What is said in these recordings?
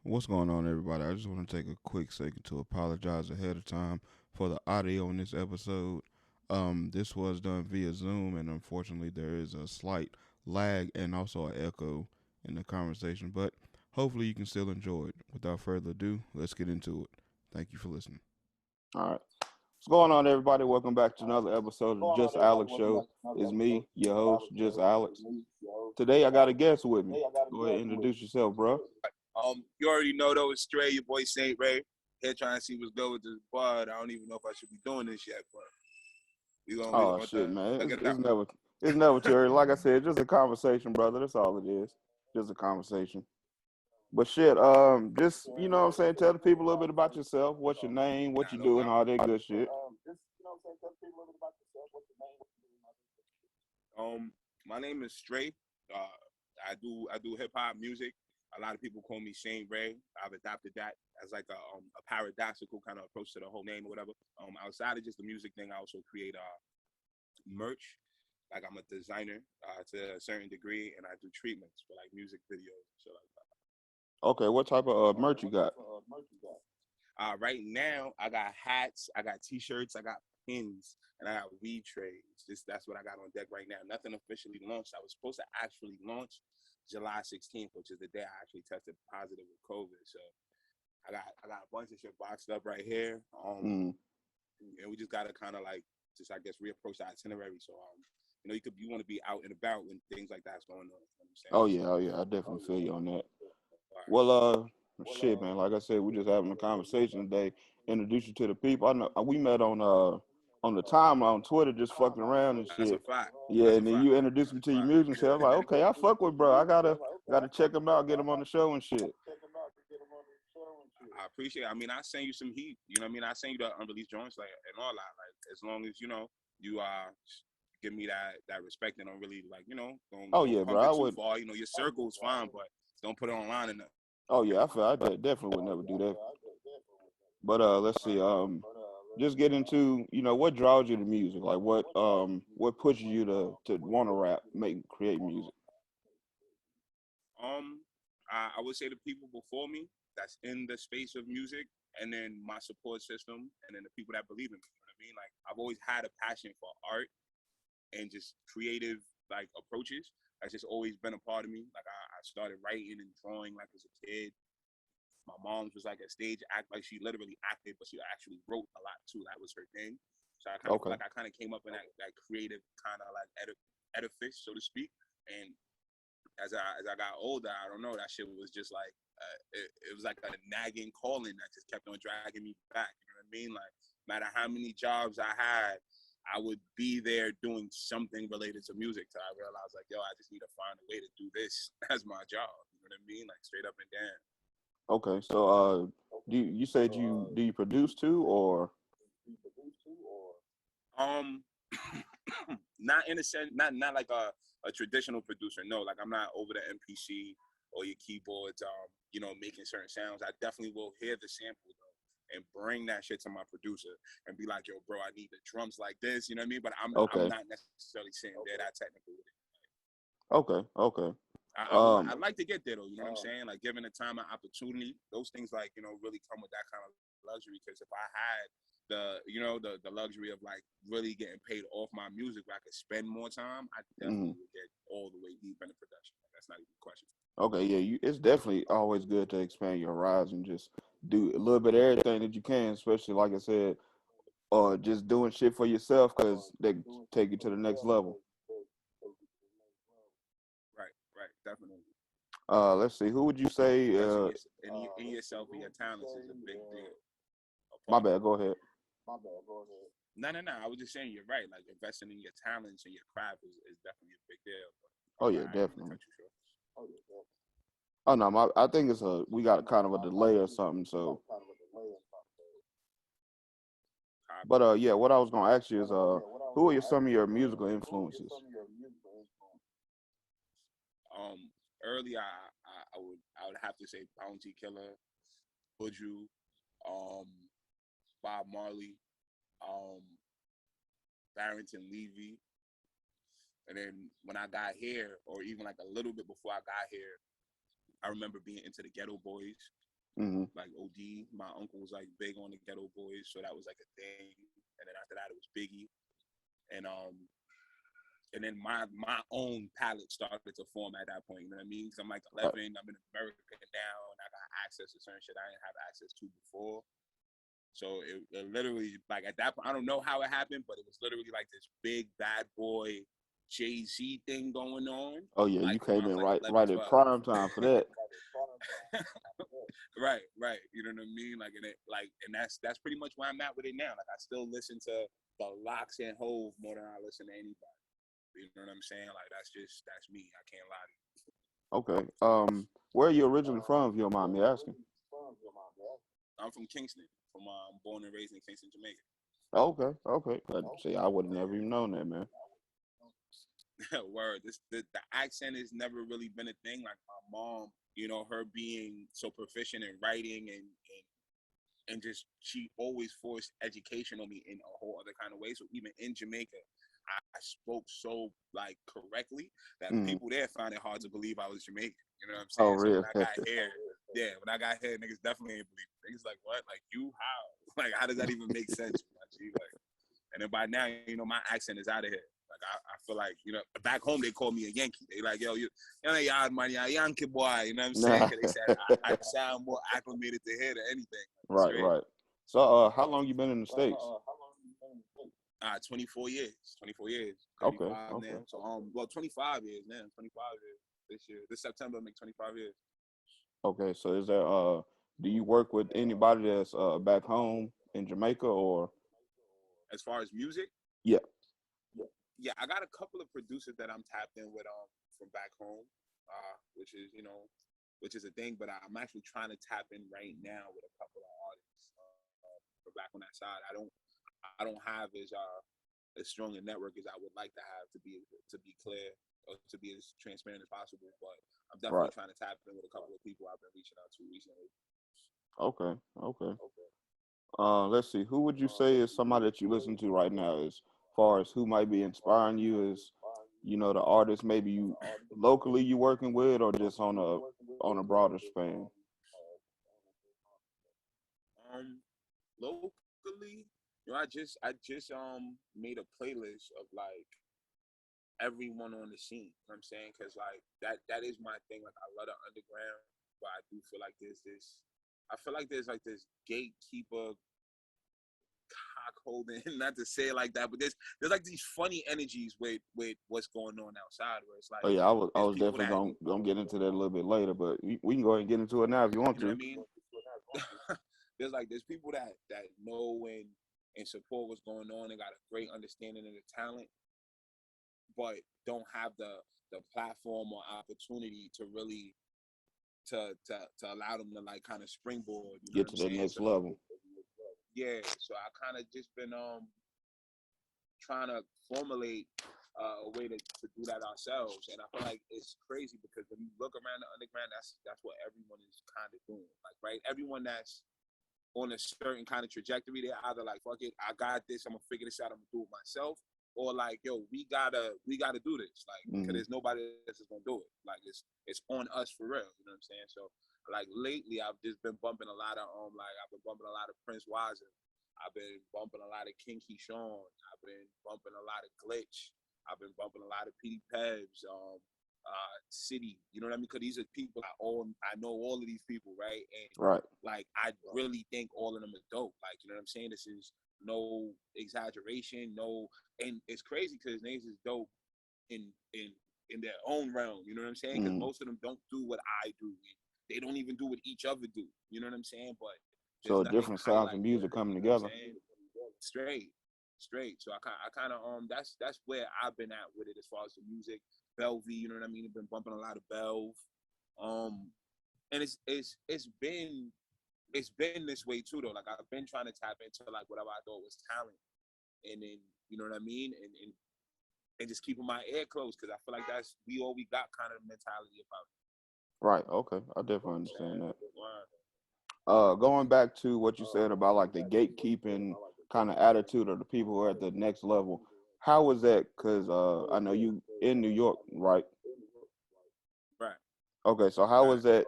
What's going on, everybody? I just want to take a quick second to apologize ahead of time for the audio in this episode. This was done via Zoom, and unfortunately, there is a slight lag and also an echo in the conversation, but hopefully, you can still enjoy it. Without further ado, let's get into it. Thank you for listening. All right. What's going on, everybody? Welcome back to another episode of the Just Alex Show. It's me, your host, Just Alex. Today, I got a guest with me. Go ahead and introduce yourself, bro. You already know though, it's Stray, your boy Saint Ray. Here trying to see what's good with this bud. I don't even know if I should be doing this yet, but Oh shit, man! look at It's that. never too early. Like I said, just a conversation, brother. That's all it is. Just a conversation. But shit, just what I'm saying, tell the people a little bit about yourself. What's your name? What Nah, you no do, and doubt. all that good shit. My name is Stray. I do hip hop music. A lot of people call me Saint Ray. I've adopted that as like a paradoxical kind of approach to the whole name or whatever. Outside of just the music thing, I also create merch. Like I'm a designer to a certain degree, and I do treatments for like music videos and shit like that. Okay, what type of merch you got? Right now, I got hats, I got T-shirts, I got pins, and I got weed trays. That's what I got on deck right now. Nothing officially launched. I was supposed to actually launch July 16th, which is the day I actually tested positive with COVID. So I got a bunch of shit boxed up right here. Mm. And we just gotta kind of like just I guess reapproach the itinerary. So you want to be out and about when things like that's going on. You know what I'm saying? Oh yeah, I definitely feel you on that. Well, shit, man. Like I said, we just having a conversation today. Introduce you to the people. I know we met on the timeline on Twitter, just fucking around and That's a shit. fact. Yeah, That's a and then fact. you introduced me That's to a your fact. music and shit. I was like, okay, I fuck with bro. I gotta check him out, get him on the show and shit. I appreciate it. I mean, I send you some heat. You know what I mean? I send you the unreleased joints, like and all that. Like as long as you give me that respect and don't really like Oh don't yeah, bro. pump I it too would. far. Your circle's fine, but don't put it online enough. Oh yeah, definitely would never do that. But let's see. Just get into what draws you to music. Like what pushes you to want to rap, create music. Um, I would say the people before me that's in the space of music, and then my support system, and then the people that believe in me. You know what I mean? Like I've always had a passion for art and just creative like approaches. That's just always been a part of me. Like I started writing and drawing like as a kid. My mom's was like a stage act, like she literally acted, but she actually wrote a lot too. That was her thing. So I kind of feel Okay. like I kind of came up in that creative kind of like edifice, so to speak. And as I got older, I don't know, that shit was just like it was like a nagging calling that just kept on dragging me back. You know what I mean? Like no matter how many jobs I had, I would be there doing something related to music till I realized like, yo, I just need to find a way to do this as my job. You know what I mean? Like straight up and down. Okay. So you said you produce too or Um, not in a sense, not like a traditional producer. No, like I'm not over the MPC or your keyboards. Making certain sounds. I definitely will hear the sample though and bring that shit to my producer and be like, yo, bro, I need the drums like this. You know what I mean? But I'm okay. not necessarily sitting there that technical with it. Okay. I'd like to get there though. You know what I'm saying? Like given the time and opportunity, those things like really come with that kind of luxury. Because if I had the luxury of like really getting paid off my music, where I could spend more time, I Mhm. definitely would get all the way deep into production. Like, that's not even a question. Okay, yeah, it's definitely always good to expand your horizon, just do a little bit of everything that you can, especially like I said, just doing shit for yourself because they take you to the next level. Right, definitely. Let's see, who would you say? Investing in yourself and your talents is a big deal. A My part of bad, it. go ahead. No. I was just saying you're right. Like investing in your talents and your craft is definitely a big deal. But Oh my yeah, bad, I didn't mean to definitely. cut you short. Oh no, I think we got kind of a delay or something. So, but Copy. yeah, what I was gonna ask you is who are some of your musical influences? Um, Early, I would have to say Bounty Killer, Buju, um, Bob Marley, um, Barrington Levy, and then when I got here, or even like a little bit before I got here, I remember being into the Ghetto Boys. Mm-hmm. like OD. My uncle was like big on the Ghetto Boys, so that was like a thing. And then after that, it was Biggie, and and then my own palette started to form at that point. You know what I mean? Because I'm like Right. 11, I'm in America now, and I got access to certain shit I didn't have access to before. So it literally, like at that point, I don't know how it happened, but it was literally like this big bad boy Jay-Z thing going on, Oh yeah, you like from when came I in was like right 11, right at 12. prime time for that. Right, right. You know what I mean? Like, and it, like, and that's pretty much where I'm at with it now. Like, I still listen to the Locks and Hove more than I listen to anybody. You know what I'm saying? Like, that's me. I can't lie to you. Okay. Where are you originally from, if you don't mind me asking? I'm from Kingston. From born and raised in Kingston, Jamaica. Okay, okay. See, I would have never even known that, man. Word. The accent has never really been a thing. Like my mom, you know, her being so proficient in writing and just she always forced education on me in a whole other kind of way. So even in Jamaica, I spoke so like correctly that Mm. people there found it hard to believe I was Jamaican. You know what I'm Oh, saying? So really? when I got here, yeah, when I got here, niggas definitely ain't believe me. Niggas like, what? Like you how? Like how does that even make sense? Like, and then by now, you know, my accent is out of here. Like I feel like, you know, back home they call me a Yankee. They like, yo, you know, yard man, you're a Yankee boy. You know what I'm saying? Nah. Because they said I sound more acclimated to here than anything. Right, Straight. right. So, how long you been in the States? 24 years. 24 years. Okay, 35 okay, now. So well, 25 years now. 25 years this year. This September make 25 years. okay. So, is there do you work with anybody that's back home in Jamaica or? As far as music, Yeah. yeah, I got a couple of producers that I'm tapped in with from back home, which is which is a thing. But I'm actually trying to tap in right now with a couple of artists from back on that side. I don't have as strong a network as I would like to have to be clear or to be as transparent as possible. But I'm Right. definitely trying to tap in with a couple of people I've been reaching out to recently. Okay. Okay. Let's see. Who would you say is somebody that you listen to right now, as far as who might be inspiring you? Is the artist maybe you locally you working with, or just on a broader span? Um, Locally, you know, I just made a playlist of like everyone on the scene. You know what I'm saying? Because like that is my thing. Like I love the underground, but I do feel like there's this. I feel like there's like this gatekeeper cock holding. Not to say it like that, but there's like these funny energies with what's going on outside, where it's Oh like yeah, I there's was people definitely that gonna get into that a little bit later, but we can go ahead and get into it now if you want you know what to. I mean. There's people that know and support what's going on and got a great understanding of the talent, but don't have the platform or opportunity to really to allow them to like kind of springboard. You know Get what to I'm that saying? next So level. yeah, so I kind of just been trying to formulate a way to do that ourselves, and I feel like it's crazy because when you look around the underground, that's what everyone is kind of doing. Like right, everyone that's on a certain kind of trajectory, they're either like, fuck it, I got this, I'm gonna figure this out, I'm gonna do it myself, or like, yo, we gotta do this, like, because Hmm. there's nobody else is gonna do it. Like it's on us for real. You know what I'm saying? So like lately, I've just been bumping a lot of like I've been bumping a lot of Prince Wiser. I've been bumping a lot of King Keyshawn. I've been bumping a lot of Glitch. I've been bumping a lot of Petey Pebs. City. You know what I mean? Because these are people I know all of these people, right? And Right. like I really think all of them are dope. Like you know what I'm saying? This is no exaggeration, no, and it's crazy because names is dope in in in their own realm. You know what I'm saying? Because Hmm. most of them don't do what I do. They don't even do what each other do. You know what I'm saying? But there's So nothing different sounds of highlight there. music coming You know what I'm together. saying? Straight, straight. So I kind of that's where I've been at with it as far as the music. Belvy, you know what I mean? I've been bumping a lot of Belv. Um, and it's been this way too though. Like I've been trying to tap into like whatever I thought was talent, and then you know what I mean, and just keeping my ear closed because I feel like that's we all we got kind of mentality about it. Right. Okay. I You know definitely what I'm understand saying? that. Wow. Going back to what you said about like the gatekeeping kind of attitude of the people who are at the next level, how was that? Because I know you in New York, right? Right. Okay, so how Right. was that?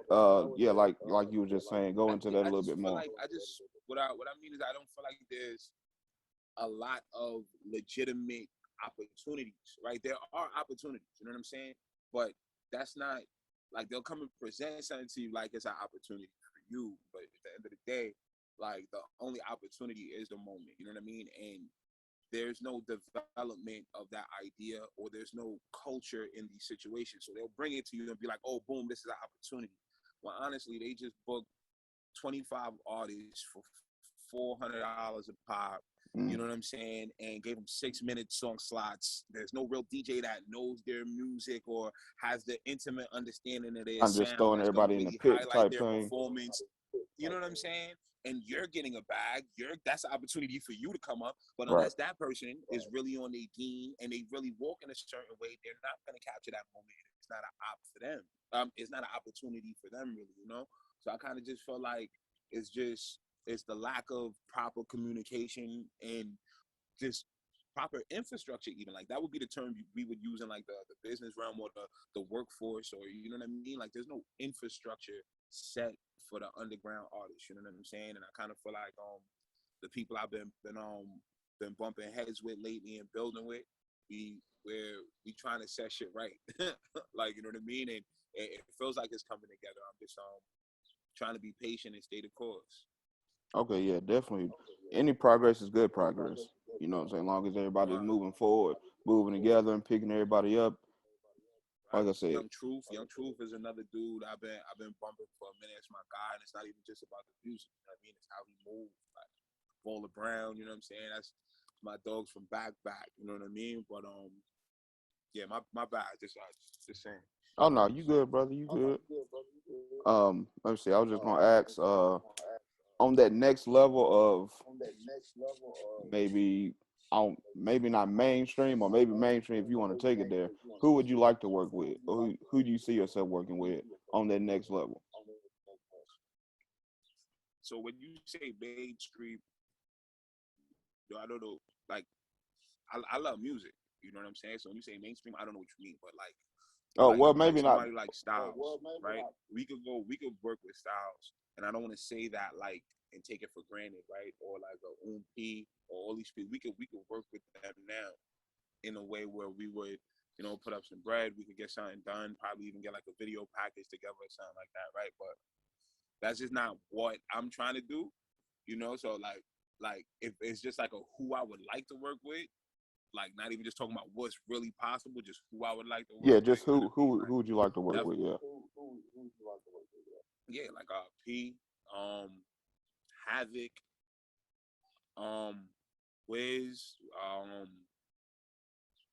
Yeah, like you were just saying, go into that a I little just bit feel more. like I just what I mean is I don't feel like there's a lot of legitimate opportunities, right? There are opportunities, you know what I'm saying? But that's not like they'll come and present something to you like it's an opportunity for you, but at the end of the day, like the only opportunity is the moment, you know what I mean? And there's no development of that idea or there's no culture in these situations. So they'll bring it to you and be like, oh, boom, this is an opportunity. Well, honestly, they just booked 25 artists for $400 a pop. You Mm. know what I'm saying? And gave them 6 minute song slots. There's no real DJ that knows their music or has the intimate understanding of their I'm just sound throwing that's gonna everybody in the really pit highlight type their thing. performance. You know what I'm saying? And you're getting a bag. That's an opportunity for you to come up. But Right. unless that person is really on their game and they really walk in a certain way, they're not gonna capture that moment. It's not an op for them. It's not an opportunity for them, really. You know. So I kind of just feel like it's the lack of proper communication and just proper infrastructure. Even like that would be the term we would use in like the business realm or the workforce, or you know what I mean. Like there's no infrastructure set for the underground artists. You know what I'm saying? And I kind of feel like the people I've been bumping heads with lately and building with, we trying to set shit right. Like you know what I mean? And it feels like it's coming together. I'm just trying to be patient and stay the course. Okay, yeah, definitely. Any progress is good progress. You know what I'm saying? As long as everybody's Wow. moving forward, moving together, and picking everybody up. Like Right. I said, Young Truth is another dude I've been bumping for a minute. It's my guy, and it's not even just about the music. You know what I mean? It's how he moves. Like Bola Brown, you know what I'm saying? That's my dogs from back. You know what I mean? But yeah, my bad. Just saying. oh no, you good, brother? You good? Let me see. I was just gonna ask, on that next level of maybe on maybe not mainstream or maybe mainstream if you want to take it there. Who would you like to work with, or who do you see yourself working with on that next level? So when you say mainstream, yo, I don't know. Like I love music. You know what I'm saying? So when you say mainstream, I don't know what you mean, but Oh well, like maybe not. somebody like Styles, right? We could work with Styles, and I don't want to say that like and take it for granted, right? Or like a P or all these people. We could work with them now in a way where we would, put up some bread. We could get something done. Probably even get like a video package together or something like that, right? But that's just not what I'm trying to do, So like if it's just like a who I would like to work with, like not even just talking about what's really possible, just who I would like to work Yeah, with. just You know what I mean? who Like would you like to work with? definitely, Yeah. yeah, like P, Havoc, um, Wiz,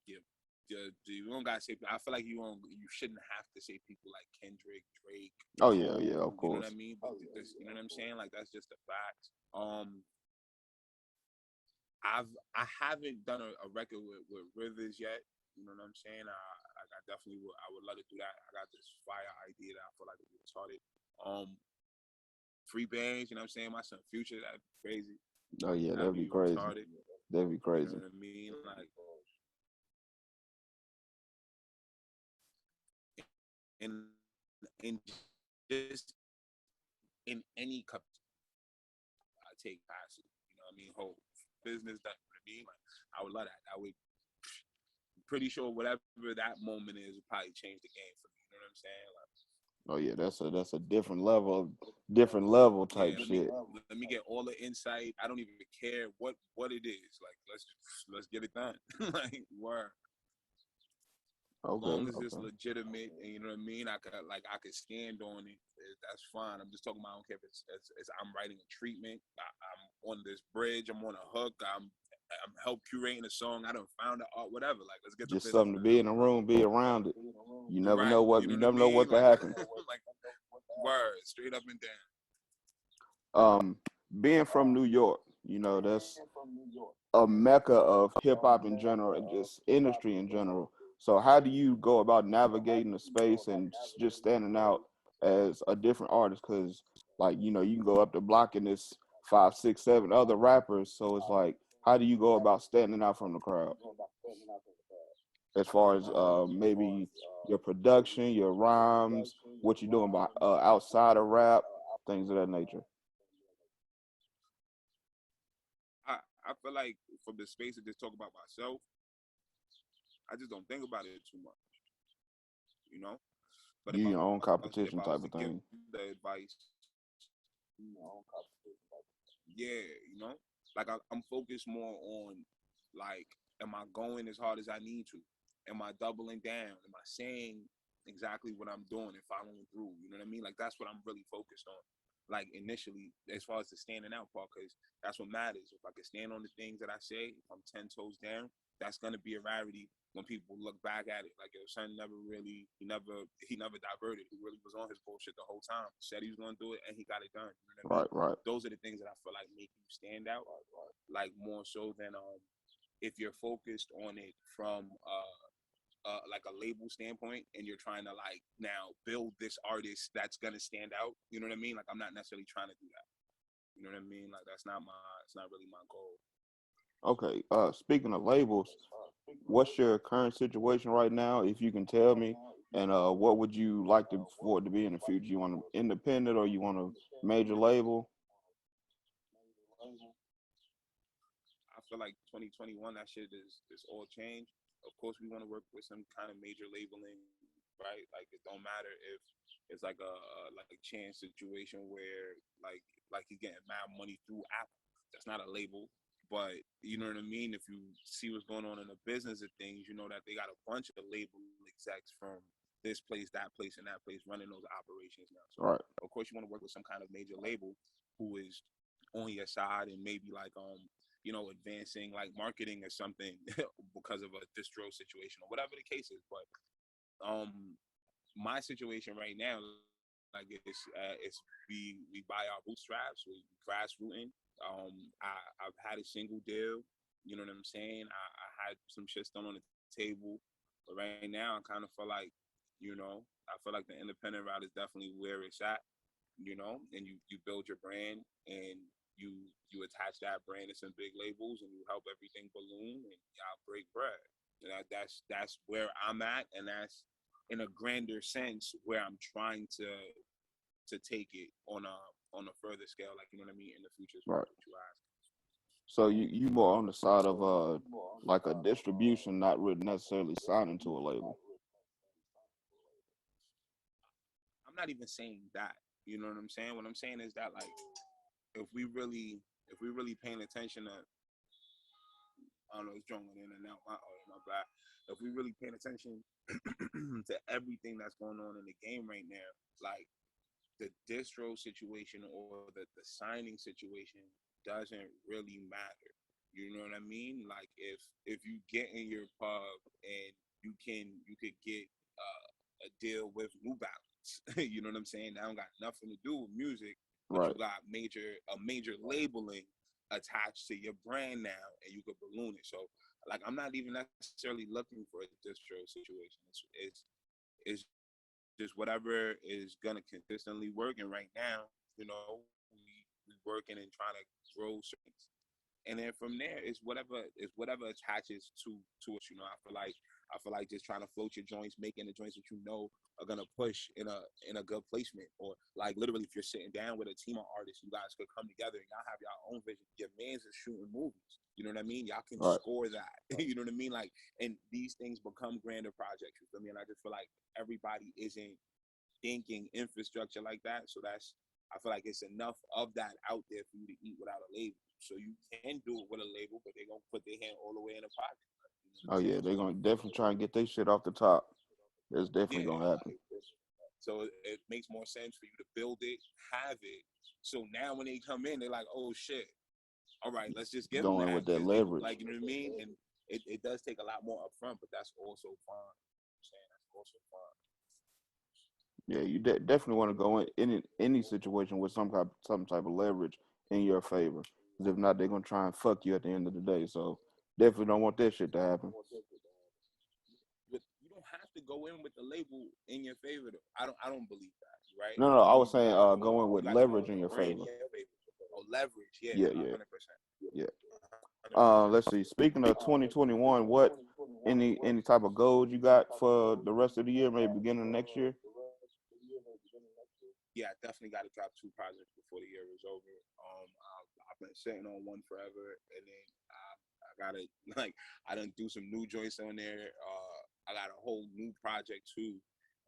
yeah, you don't gotta say. I feel like you shouldn't have to say people like Kendrick, Drake, Oh yeah, yeah, Cole. of You know what I course. mean? But you know what I'm saying? Like that's just a fact. I haven't done a record with Rivers yet. You know what I'm saying? I definitely would. I would love to do that. I got this fire idea that I feel like would be started. Um, Free bands. You know what I'm saying? My son Future. That'd be crazy. Oh yeah, That'd that'd be be crazy. retarded. That'd be You know crazy. what I mean? Like, and just in any cup, I take passion. You know what I mean? Whole business. That you know what I mean? Like, I would love that. I would. Pretty sure whatever that moment is would probably change the game for me. You know what I'm saying? Like, Oh yeah, that's a different level yeah, type shit. let me get all the insight. I don't even care what it is. Like let's get it done. Like word. Okay, Long as it's okay. legitimate and you know what I mean, I could stand on it. That's fine. I'm just talking about. I don't care if it's I'm writing a treatment. I'm on this bridge. I'm on a hook. I'm help curating a song. I don't found the art. Whatever. Like let's get the Just business something to done. be in the room, be around it. Right. You know You what I never know mean? what could Like happen. like word straight up and down. Um, being from New York, that's a mecca of hip hop in general and just industry in general. So how do you go about navigating the space and just standing out as a different artist? Because like you can go up the block and there's five, six, seven other rappers. So it's like, how do you go about standing out from the crowd? As far as maybe your production, your rhymes, what you doing by outside of rap, things of that nature. I feel like from the space to just talk about myself, I just don't think about it too much, you know. But You your own if competition I was type to of give thing. the advice, yeah, like I'm focused more on like, am I going as hard as I need to? Am I doubling down? Am I saying exactly what I'm doing and following through? You know what I mean? Like that's what I'm really focused on. Like initially, as far as the standing out part, because that's what matters. If I can stand on the things that I say, if I'm 10 toes down, that's gonna be a rarity when people look back at it. Like your son never really, he never diverted. He really was on his bullshit the whole time. Said he was gonna do it, and he got it done. You know what I Right, mean? right, Those are the things that I feel like make you stand out, like more so than if you're focused on it from like a label standpoint and you're trying to like now build this artist that's gonna stand out. You know what I mean? Like I'm not necessarily trying to do that. You know what I mean? Like it's not really my goal. okay. Speaking of labels, what's your current situation right now, if you can tell me, and what would you like for it to be in the future? You want an independent or you want a major label? I feel like 2021, that shit is all changed. Of course, we want to work with some kind of major labeling, right? Like it don't matter if it's like a like a chance situation where like he's getting mad money through Apple. That's not a label, but you know what I mean. If you see what's going on in the business of things, you know that they got a bunch of label execs from this place, that place, and that place running those operations now. So Right, of course you want to work with some kind of major label who is on your side and maybe like advancing like marketing or something because of a distro situation or whatever the case is. But my situation right now, like it's we buy our bootstraps, we grassrooting. I've had a single deal, you know what I'm saying. I had some shit still on the table, but right now I kind of feel like, I feel like the independent route is definitely where it's at, and you build your brand and you attach that brand to some big labels and you help everything balloon and y'all break bread. That's where I'm at, and that's in a grander sense where I'm trying to take it on a further scale, like you know what I mean, in the future as far right. as what you ask. So you more on the side of like a distribution, not really necessarily signing to a label. I'm not even saying that. You know what I'm saying? What I'm saying is that like if we really paying attention to, I don't know, it's drawing in and out. My bad. If we really paying attention to everything that's going on in the game right now, like the distro situation or the signing situation doesn't really matter. You know what I mean? Like if you get in your pub and you could get a deal with New Balance. You know what I'm saying? That don't got nothing to do with music, but you Right. got a major labeling attached to your brand now, and you could balloon it. So like I'm not even necessarily looking for a distro situation. It's just whatever is gonna consistently work. And right now, we working and trying to grow certain. And then from there, it's whatever attaches to us. I feel like just trying to float your joints, making the joints that you know are gonna push in a good placement, or like literally, if you're sitting down with a team of artists, you guys could come together and y'all have your own vision. Your man's is shooting movies. You know what I mean? Y'all can Right. score that. You know what I mean? Like, and these things become grander projects. You feel me? And I just feel like everybody isn't thinking infrastructure like that. So I feel like it's enough of that out there for you to eat without a label. So you can do it with a label, but they're gonna put their hand all the way in the pocket. You know what Oh I'm yeah, saying? they're So gonna definitely try and get their shit off the top. It's definitely yeah, gonna happen. like so it makes more sense for you to build it, have it. So now when they come in, they're like, oh shit, all right, let's just give them Going that with that because they leverage. like, you know what I mean. And it does take a lot more upfront, but that's also fine. I'm saying that's also fine. Yeah, you definitely want to go in any situation with some type of leverage in your favor. Because if not, they're gonna try and fuck you at the end of the day. So definitely don't want that shit to happen. But you don't have to go in with the label in your favor though. I don't believe that, right? No, no, I was saying going with You got to go in leverage with in the your brand favor. in your favor. Oh, leverage, yeah, Yeah, yeah, 100%, yeah. 100%. Let's see. Speaking of 2021, what any type of goals you got for the rest of the year, maybe beginning of next year? yeah, I definitely got to drop two projects before the year is over. I've been sitting on one forever, and then I gotta like I done do some new joints on there. I got a whole new project too,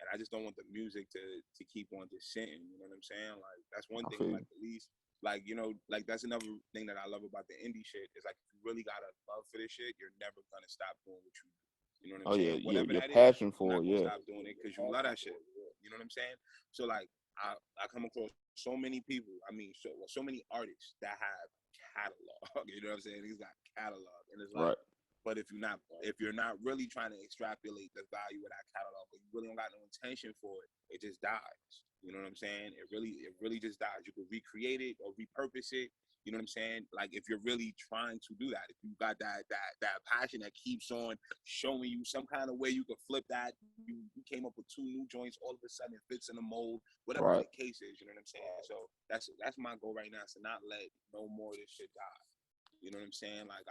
and I just don't want the music to keep on just sitting. You know what I'm saying? Like that's one I thing. feel Like at least like like that's another thing that I love about the indie shit is like if you really got a love for this shit, you're never gonna stop doing what you do. You know what I'm oh yeah, saying? Whatever your that is, passion you're for not it, gonna yeah. stop doing it because you love that shit. You know what I'm saying? So like I come across so many people. I mean, so many artists that have catalog. You know what I'm saying? He's got catalog, and it's like, Right. but if you're not really trying to extrapolate the value of that catalog, or you really don't got no intention for it, it just dies. You know what I'm saying? It really just dies. You could recreate it or repurpose it. You know what I'm saying? Like if you're really trying to do that, if you got that passion that keeps on showing you some kind of way you could flip that, you came up with two new joints, all of a sudden it fits in the mold, whatever Right. the case is. You know what I'm saying? So that's my goal right now, is to not let no more of this shit die. You know what I'm saying? Like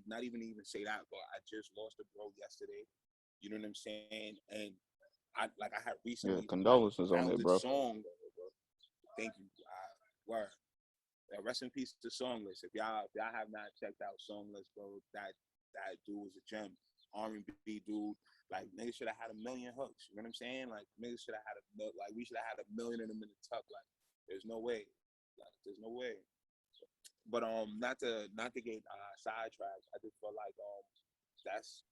not even say that, but I just lost a bro yesterday. You know what I'm saying? And I had Yeah, recently condolences on found that, the bro. song. Thank you. Word. Rest in peace to Songless. If y'all have not checked out Songless, bro, that dude was a gem. R&B dude. Like niggas should have had a million hooks. You know what I'm saying? Like niggas should have had we should have had a million of them in the tuck. Like there's no way. Like there's no way. But not to get sidetracked. I just feel like that's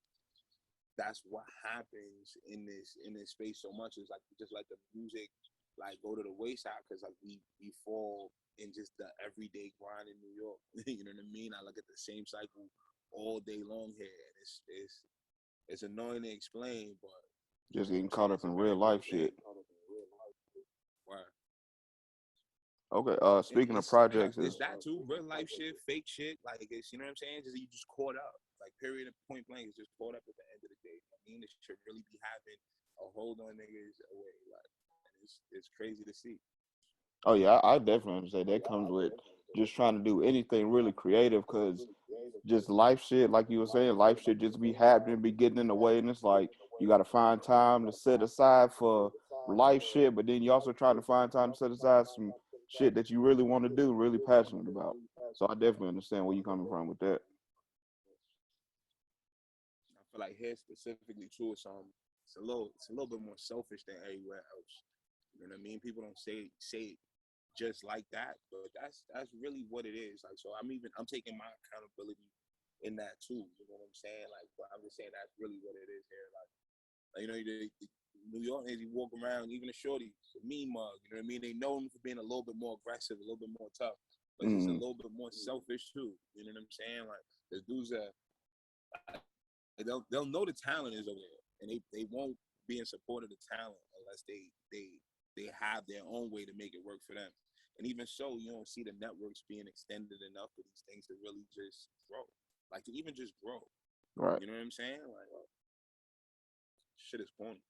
that's what happens in this space so much is like we just let the music like go to the wayside because like we fall in just the everyday grind in New York. You know what I mean? I look at the same cycle all day long here, and it's annoying to explain, but Just you know getting what I'm saying? caught up It's in a real very real life thing. shit. Where Okay. Speaking of it's projects, it's is that too, real life shit, fake shit. Like it's you know what I'm saying? Just you just caught up. Like period point blank is just caught up at the end of the day. I mean, this should really be having a hold on niggas away. Like it's crazy to see. oh yeah, I definitely understand that comes with just trying to do anything really creative because just life shit, like you were saying, life shit just be happening, be getting in the way, and it's like you got to find time to set aside for life shit, but then you also trying to find time to set aside some shit that you really want to do, really passionate about. So I definitely understand where you're coming from with that. I feel like here specifically too, it's a little bit more selfish than everywhere else. You know what I mean? People don't say it just like that, but that's really what it is. Like so, I'm taking my accountability in that too. You know what I'm saying? Like, but I'm just saying that's really what it is here. Like you know, the New York niggas, you walk around, even the shorty, the mean mug. You know what I mean? They know them for being a little bit more aggressive, a little bit more tough, but just a Mm, little bit more selfish too. You know what I'm saying? Like the dudes are, they'll know the talent is over there, and they won't be in support of the talent unless they have their own way to make it work for them. And even so, you don't see the networks being extended enough for these things to really just grow, like to even just grow. right. You know what I'm saying? Like shit is corny.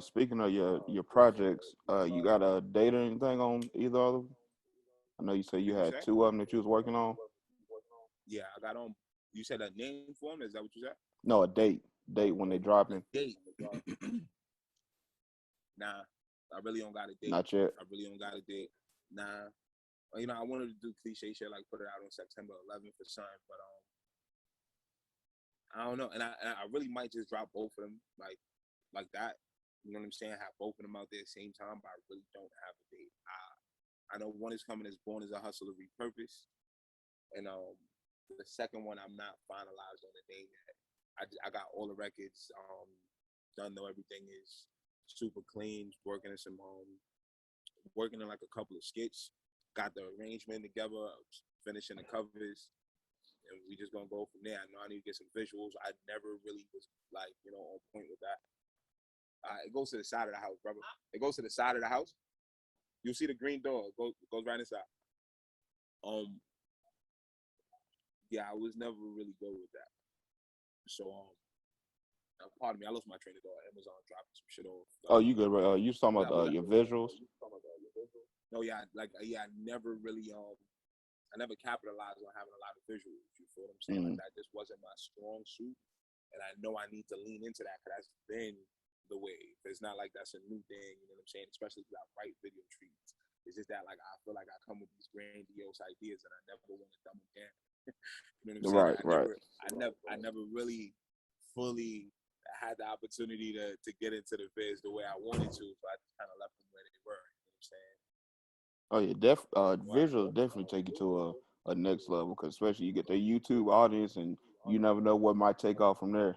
Speaking of your projects, you got a date or anything on either of them? I know you said you What you had say? two of them that you was working on. Yeah, I got on. You said a name for him? Is that what you said? No, a date when they A dropping. date. Nah, I really don't got a date. Not yet. I really don't got a date. Nah. You know, I wanted to do cliche shit like put it out on September 11th or something, but I don't know. And I really might just drop both of them like that. You know what I'm saying? Have both of them out there at the same time, but I really don't have a date. I know one is coming as Born as a Hustler Repurpose, and the second one I'm not finalized on the name yet. I got all the records done though. Everything is super clean. Working in like a couple of skits. Got the arrangement together. Finishing the covers. And we just gonna go from there. I know I need to get some visuals. I never really was like, on point with that. It goes to the side of the house, brother. It goes to the side of the house. You'll see the green door. It goes right inside. Um, yeah, I was never really good with that. So pardon me, I lost my train of thought. Amazon dropping some shit off. Oh, you good? You was talking Was that? about your visuals? No, yeah, I never really I never capitalized on having a lot of visuals. You feel what I'm saying? Like Mm, that just wasn't my strong suit, and I know I need to lean into that because that's been the wave. It's not like that's a new thing, you know what I'm saying? Especially if I write video treatments. It's just that like I feel like I come with these grandiose ideas and I never want to dumb them down. You know what I'm saying? Right, right. I never really fully had the opportunity to get into the biz the way I wanted to, so I just kind of left them where they were. You know what I'm saying? Oh yeah, visuals definitely take you to a next level because especially you get the YouTube audience and you never know what might take off from there.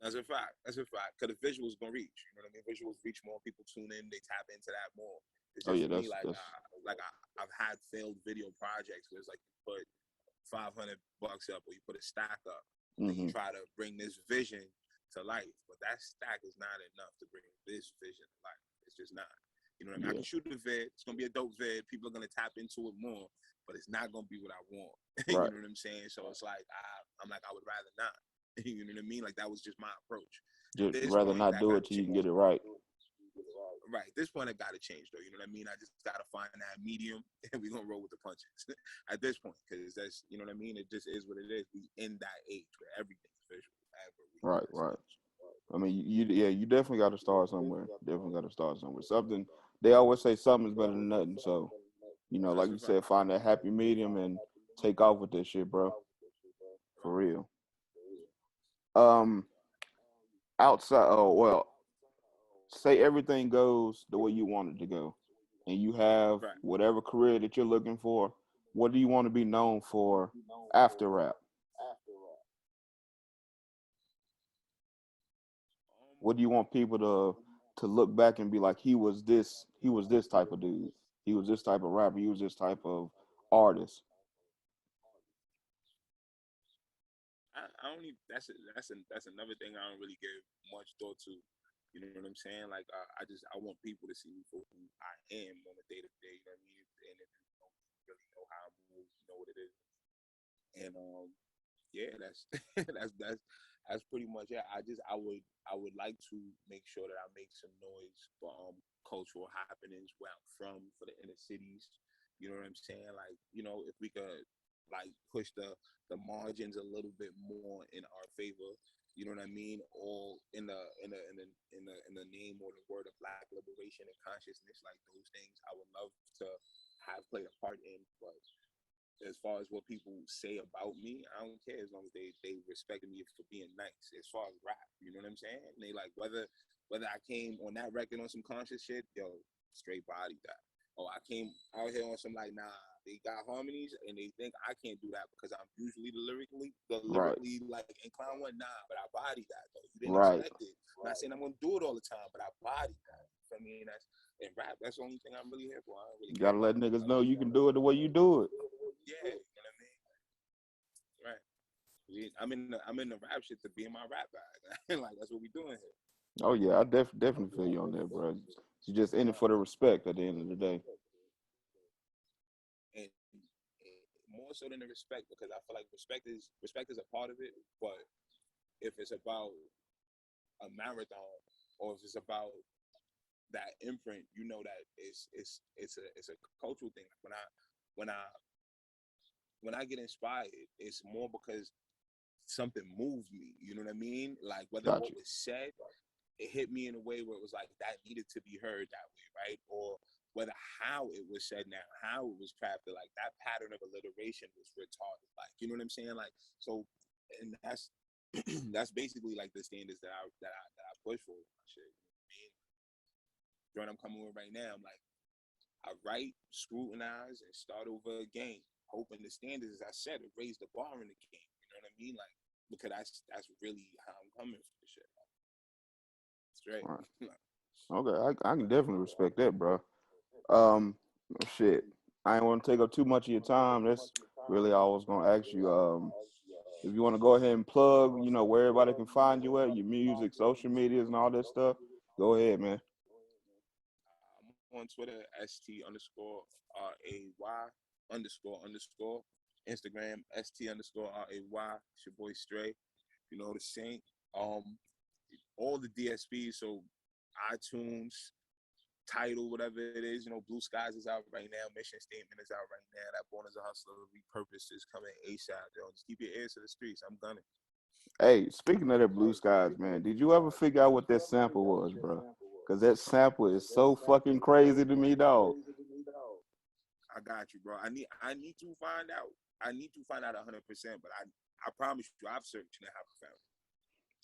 That's a fact. That's a fact. Because the visuals gonna reach. You know what I mean? Visuals reach more. People tune in. They tap into that more. It's Oh just yeah, for me. that's I've had failed video projects where it's like you put $500 up or you put a stack up, and then you hmm try to bring this vision to life. But that stack is not enough to bring this vision to life. It's just not. You know what I mean? I yeah, can shoot a vid. It's gonna be a dope vid. People are gonna tap into it more, but it's not gonna be what I want. You right. know what I'm saying? So it's like I'm like I would rather not. You know what I mean? Like that was just my approach. At Just this rather point, not that do got it to till you can change. get it right. Right. At this point, it got to change, though. You know what I mean? I just got to find that medium, and we're going to roll with the punches at this point, because that's, you know what I mean? It just is what it is. We in that age where everything's visual, ever we in Right, this right. age. I mean, yeah, you definitely got to start somewhere. Definitely got to start somewhere. Something they always say something is better than nothing. So That's like a you fact. said, find that happy medium and take off with this shit, bro. For Right. real. Um, outside. Oh well, say everything goes the way you want it to go, and you have Right. whatever career that you're looking for. What do you want to be known for after rap? What do you want people to look back and be like, he was this type of dude, he was this type of rapper, he was this type of artist. I don't even. That's another thing I don't really give much thought to. You know what I'm saying? Like I want people to see me for who I am on a day to day. You know what I mean? And if you don't really know how I move, you know what it is. And yeah, that's that's pretty much it. I would like to make sure that I make some noise for cultural happenings where I'm from, for the inner cities. You know what I'm saying? Like, you know, if we could like push the margins a little bit more in our favor. You know what I mean? All in the name or the word of Black liberation and consciousness, like those things, I would love to have played a part in. But as far as what people say about me, I don't care as long as they respected me for being nice. As far as rap, you know what I'm saying? And they like whether I came on that record on some conscious shit, yo, straight body that. Or I came out here on some like, nah, they got harmonies and they think I can't do that because I'm usually the Right, lyrically like inclined one. Nah, but I body that though. You didn't right. expect it. I'm not saying I'm gonna do it all the time, but I body that. I mean, that's in rap. That's the only thing I'm really here for. I don't really You care gotta about let nothing niggas else. know you can do it the way you do it. Yeah, you know what I mean. Right. I'm in the rap shit to be in my rap bag. Like that's what we doing here. Oh yeah, I definitely feel you on that, bro. You just in it for the respect at the end of the day. And more so than the respect, because I feel like respect is a part of it. But if it's about a marathon or if it's about that imprint, you know that it's a cultural thing. When I when I get inspired, it's more because something moved me. You know what I mean? Like whether Got what you. was said, it hit me in a way where it was like that needed to be heard that way, right? Or whether how it was said now, how it was crafted, like that pattern of alliteration was retarded. Like, you know what I'm saying? Like, so, and that's that's basically like the standards that I push for with my shit. You know what I mean? Joint I'm coming with right now, I'm like, I write, scrutinize, and start over again, hoping the standards, as I said, it raised the bar in the game. You know what I mean? Like, because that's really how I'm coming for the shit. Like, straight. All right. Okay, I can definitely respect that, bro. Um, shit. I ain't want to take up too much of your time. That's really all I was gonna ask you. If you want to go ahead and plug, where everybody can find you at, your music, social medias, and all that stuff, go ahead, man. I'm on Twitter, ST_RAY__. Instagram, ST_RAY. It's your boy Stray. You know the Saint. Um, all the DSPs, so iTunes, Title, whatever it is, Blue Skies is out right now. Mission Statement is out right now. That Born as a Hustler, Repurposed is coming ASAP. Yo, just keep your ears to the streets. I'm gunning. Hey, speaking of that blue skies, man, did you ever figure out what that sample was, bro? Because that sample is so fucking crazy to me, dog. I got you, bro. I need to find out. I need to find out 100%. But I promise you, I've searched and I haven't found it.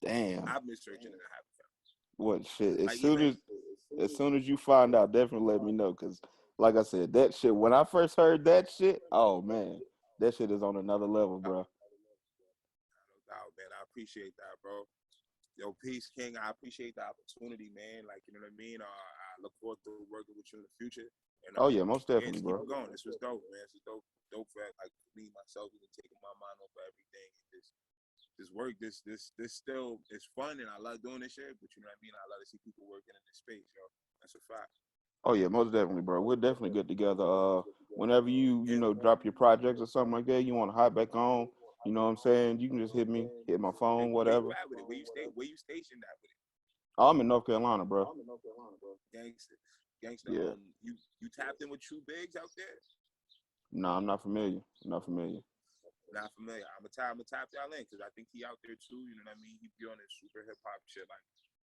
Damn. I've been searching and I haven't found What shit? it. Like even As soon as you find out, definitely let me know. Cause like I said, that shit. When I first heard that shit, oh man, that shit is on another level, bro. no doubt, man. I appreciate that, bro. Yo, peace, King. I appreciate the opportunity, man. Like, you know what I mean? I look forward to working with you in the future. And Oh yeah, most yeah, definitely, just keep bro. it going. This was dope, man. This was dope for like me myself, even taking my mind off of everything. And this work, this still is fun, and I love doing this shit. But you know what I mean? I love to see people working in this space, yo. That's a fact. Oh yeah, most definitely, bro. We'll definitely get together. Whenever you Yeah, drop your projects or something like that, you want to hop back on. You know what I'm saying? You can just hit me, hit my phone, where you whatever. at with it? Where you stay? Where you stationed at with it? Oh, I'm in North Carolina, bro. Gangster, gangster. Yeah. You tapped in with True Bigs out there? No, I'm not familiar. I'm not familiar. Not familiar. I'm gonna tap y'all in because I think he out there too. You know what I mean? He be on this super hip hop shit. Like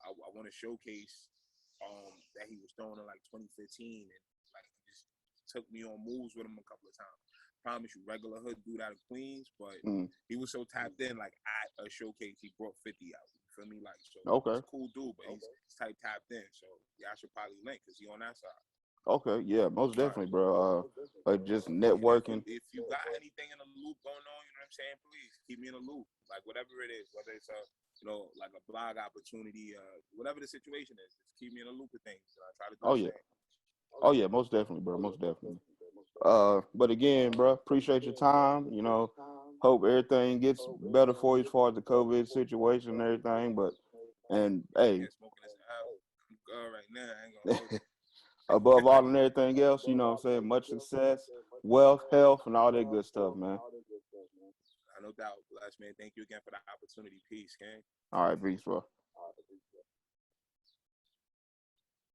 I want to showcase that he was throwing in like 2015, and like he just took me on moves with him a couple of times. Promise you, regular hood dude out of Queens, but Mm, he was so tapped in. Like at a showcase, he brought 50 out. You feel me? Like so, he's okay. a cool dude, but he's type tapped in. So yeah, I should probably link because he on that side. Okay. Yeah, most Right. definitely, bro. Like just And networking. if you got anything in the loop going on, you know what I'm saying? Please keep me in the loop. Like whatever it is, whether it's a like a blog opportunity, whatever the situation is, just keep me in the loop of things. And I try to do Oh the yeah. same. Oh yeah, most definitely, bro. Most definitely. But again, bro, appreciate your time. Hope everything gets better for you as far as the COVID situation and everything. But and Yeah, hey, smoking this out. I'm good right now. I ain't gonna hold you. above all and everything else, you know what I'm saying? Much success, wealth, health, and all that good stuff, man. No doubt. Bless man. Thank you again for the opportunity. Peace, gang. All right, peace, bro.